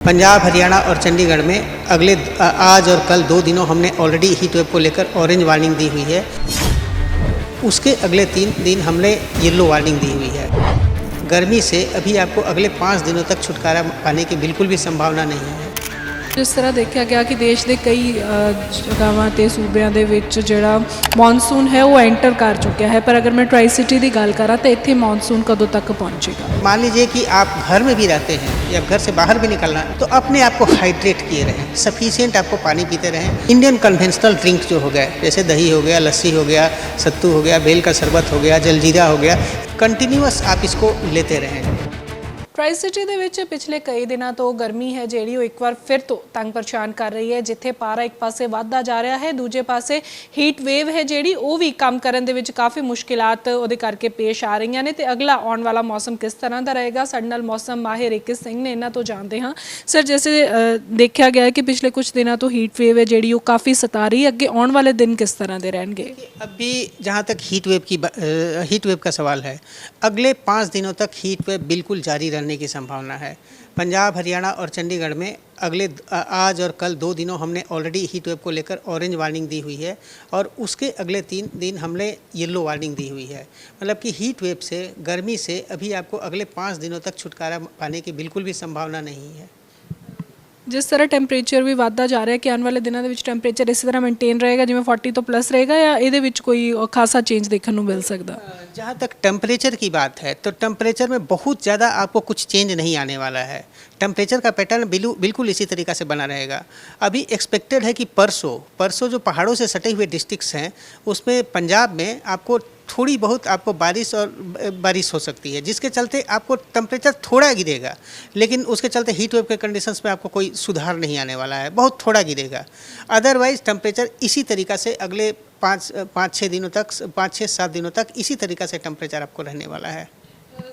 पंजाब, हरियाणा और चंडीगढ़ में अगले आज और कल 2 दिनों हमने ऑलरेडी हीट वेव को लेकर ऑरेंज वार्निंग दी हुई है। उसके अगले 3 दिन हमने येलो वार्निंग दी हुई है। गर्मी से अभी आपको अगले 5 दिनों तक छुटकारा पाने की बिल्कुल भी संभावना नहीं है। जिस तरह देखा गया कि देश के कई जगहों ते सूबਿਆਂ ਦੇ ਵਿੱਚ ਜਿਹੜਾ ਮੌਨਸੂਨ है वो एंटर कर चुका है, पर अगर मैं ट्राई सिटी की गल करा तो इतने मॉनसून कदों तक पहुँचेगा? मान लीजिए कि आप घर में भी रहते हैं या घर से बाहर भी निकलना है तो अपने आप को हाइड्रेट किए रहें, सफिशिएंट आपको पानी पीते रहें। इंडियन कन्वेंशनल ड्रिंक जो हो गए जैसे दही हो गया, लस्सी हो गया, सत्तू हो गया, बेल का शरबत हो गया, जलजीरा हो गया, कंटिन्यूअस आप इसको लेते रहें। ट्राई सिटी ਦੇ ਵਿੱਚ ਪਿਛਲੇ ਕਈ ਦਿਨਾਂ ਤੋਂ ਗਰਮੀ ਹੈ ਜਿਹੜੀ ਉਹ ਇੱਕ ਵਾਰ ਫਿਰ ਤੋਂ ਤੰਗ ਪਰੇਸ਼ਾਨ ਕਰ ਰਹੀ ਹੈ, ਜਿੱਥੇ ਪਾਰਾ ਇੱਕ ਪਾਸੇ ਵੱਧਦਾ ਜਾ ਰਿਹਾ ਹੈ, ਦੂਜੇ ਪਾਸੇ ਹੀਟ ਵੇਵ ਹੈ ਜਿਹੜੀ ਉਹ ਵੀ ਕੰਮ ਕਰਨ ਦੇ ਵਿੱਚ ਕਾਫੀ ਮੁਸ਼ਕਿਲਾਤ ਉਹਦੇ ਕਰਕੇ ਪੇਸ਼ ਆ ਰਹੀਆਂ ਨੇ। ਤੇ ਅਗਲਾ ਆਉਣ ਵਾਲਾ ਮੌਸਮ ਕਿਸ ਤਰ੍ਹਾਂ ਦਾ ਰਹੇਗਾ, ਸਾਡੇ ਨਾਲ ਮੌਸਮ ਮਾਹਿਰ ਏਕੇ ਸਿੰਘ ਨੇ, ਇਹਨਾਂ ਤੋਂ ਜਾਣਦੇ ਹਾਂ। ਸਰ, जैसे देखा गया है कि पिछले कुछ दिनों तो हीट वेव है ਜਿਹੜੀ ਉਹ ਕਾਫੀ सता रही है, अगे आने वाले दिन किस तरह के रहेंगे? अभी जहाँ तक हीट वेव का सवाल है, अगले 5 दिनों तक हीट वेव बिल्कुल जारी रहने की संभावना है। पंजाब, हरियाणा और चंडीगढ़ में अगले आज और कल 2 दिनों हमने ऑलरेडी हीट वेव को लेकर ऑरेंज वार्निंग दी हुई है और उसके अगले 3 दिन हमने येलो वार्निंग दी हुई है। मतलब कि हीट वेव से, गर्मी से अभी आपको अगले 5 दिनों तक छुटकारा पाने की बिल्कुल भी संभावना नहीं है। जिस तरह टैंपरेचर भी बढ़ता जा रहा है कि आने वाले दिनों के टैंपरेचर इस तरह मेनटेन रहेगा जिवें 40 तो प्लस रहेगा, या ये कोई खासा चेंज देखने को मिल सकता? जहाँ तक टेम्परेचर की बात है तो टेम्परेचर में बहुत ज़्यादा आपको कुछ चेंज नहीं आने वाला है। टेम्परेचर का पैटर्न बिल्कुल इसी तरीक़ा से बना रहेगा। अभी एक्सपेक्टेड है कि परसों जो पहाड़ों से सटे हुए डिस्ट्रिक्ट्स हैं उसमें पंजाब में आपको थोड़ी बहुत आपको बारिश हो सकती है, जिसके चलते आपको टेम्परेचर थोड़ा गिरेगा, लेकिन उसके चलते हीट वेव के कंडीशंस में आपको कोई सुधार नहीं आने वाला है, बहुत थोड़ा गिरेगा। अदरवाइज़ टेम्परेचर इसी तरीक़ा से अगले 5-6 दिनों तक, 5-6-7 दिनों तक इसी तरीक़ा से टेम्परेचर आपको रहने वाला है।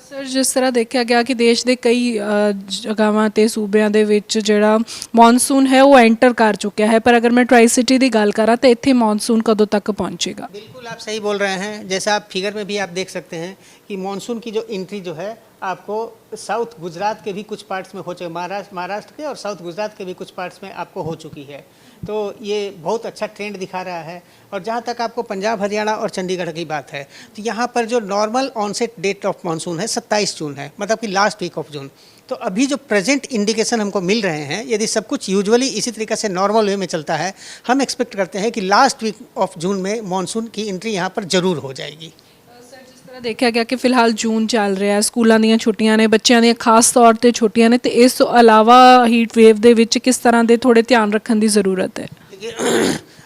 सर, जिस तरह देखा गया कि देश के कई जगहों ते सूबਿਆਂ ਦੇ ਵਿੱਚ ਜਿਹੜਾ मॉनसून है वो एंटर कर चुका है, पर अगर मैं ट्राई सिटी की गल करा तो इतने मॉनसून कदों तक पहुँचेगा? बिल्कुल आप सही बोल रहे हैं। जैसा आप फिगर में भी आप देख सकते हैं कि मॉनसून की जो एंट्री जो है आपको साउथ गुजरात के भी कुछ पार्ट्स में हो चुके, महाराष्ट्र के और साउथ गुजरात के भी कुछ पार्ट्स में आपको हो चुकी है। तो ये बहुत अच्छा ट्रेंड दिखा रहा है। और जहाँ तक आपको पंजाब, हरियाणा और चंडीगढ़ की बात है तो यहाँ पर जो normal onset date of monsoon है 27 जून है, मतलब कि लास्ट वीक ऑफ जून। तो अभी जो प्रेजेंट इंडिकेशन हमको मिल रहे हैं, यदि सब कुछ यूजुअली इसी तरीके से नॉर्मल वे में चलता है, हम एक्सपेक्ट करते हैं कि लास्ट वीक ऑफ जून में मानसून की एंट्री यहाँ पर ज़रूर हो जाएगी। देखा गया कि फिलहाल जून चल रहा है, स्कूलों दी छुट्टियां ने, बच्चों दी खास तौर पर छुट्टियां ने, तो इस तो अलावा हीट वेव दे विच किस तरह के थोड़े ध्यान रखने की ज़रूरत है?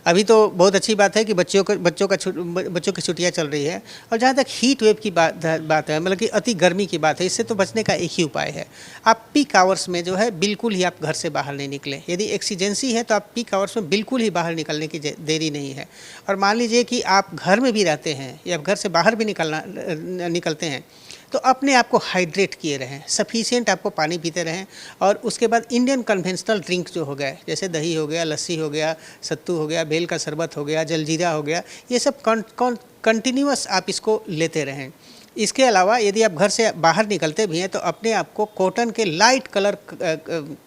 अभी तो बहुत अच्छी बात है कि बच्चों की छुट्टियां चल रही है। और जहाँ तक हीट वेव की बात है, मतलब कि अति गर्मी की बात है, इससे तो बचने का एक ही उपाय है, आप पीक आवर्स में जो है बिल्कुल ही आप घर से बाहर नहीं निकलें। यदि एक्सीजेंसी है तो आप पीक आवर्स में बिल्कुल ही बाहर निकलने की देरी नहीं है। और मान लीजिए कि आप घर में भी रहते हैं या घर से बाहर भी निकलते हैं तो अपने आप को हाइड्रेट किए रहें, सफिशिएंट आपको पानी पीते रहें। और उसके बाद इंडियन कन्वेंशनल ड्रिंक जो हो गए जैसे दही हो गया, लस्सी हो गया, सत्तू हो गया, बेल का शरबत हो गया, जलजीरा हो गया, ये सब कंटिन्यूअस आप इसको लेते रहें। इसके अलावा यदि आप घर से बाहर निकलते भी हैं तो अपने आप को कॉटन के लाइट कलर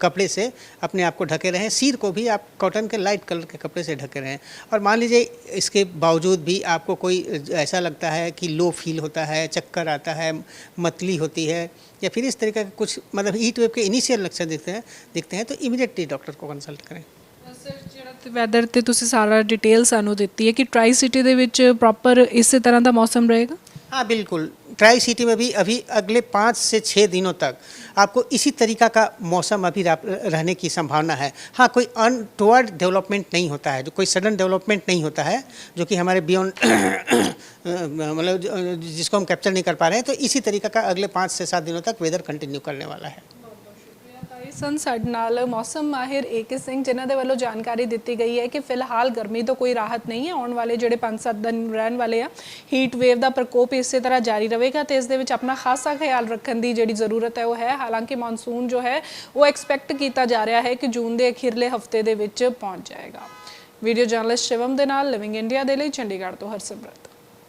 कपड़े से अपने आप को ढके रहें। सिर को भी आप कॉटन के लाइट कलर के कपड़े से ढके रहें। और मान लीजिए इसके बावजूद भी आपको कोई ऐसा लगता है कि लो फील होता है, चक्कर आता है, मतली होती है, या फिर इस तरीके का कुछ मतलब हीट वेव के इनिशियल लक्षण दिखते हैं तो इमीडिएटली डॉक्टर को कंसल्ट करें। सर, वैदर ते तुसी सारा डिटेल सानू दिती है कि ट्राई सिटी दे विच प्रॉपर इस तरह का मौसम रहेगा? हाँ, बिल्कुल। ट्राई सिटी में भी अभी अगले 5 से 6 दिनों तक आपको इसी तरीक़ा का मौसम अभी रहने की संभावना है। हाँ, कोई अनटुवर्ड डेवलपमेंट नहीं होता है, जो कोई सडन डेवलपमेंट नहीं होता है जो कि हमारे बियॉन्ड मतलब जिसको हम कैप्चर नहीं कर पा रहे हैं। तो इसी तरीक़ा का अगले 5 से 7 दिनों तक वेदर कंटिन्यू करने वाला है। सन साडे नाल मौसम माहिर ਏਕੇ ਸਿੰਘ जिन्हां दे वल्लों जानकारी दी गई है कि फिलहाल गर्मी तो कोई राहत नहीं है, आने वाले जोड़े 5-7 दिन रहने वाले आ हीट वेव का प्रकोप इस तरह जारी रहेगा। तो इस दे विच अपना खासा ख्याल रखने की जी ज़रूरत है वो है। हालांकि मानसून जो है वो एक्सपैक्ट किया जा रहा है कि जून के अखीरले हफ्ते दे विच पहुँच जाएगा। वीडियो जर्नलिस्ट शिवम दे नाल लिविंग इंडिया दे लई चंडीगढ़ तो हरसिमरत।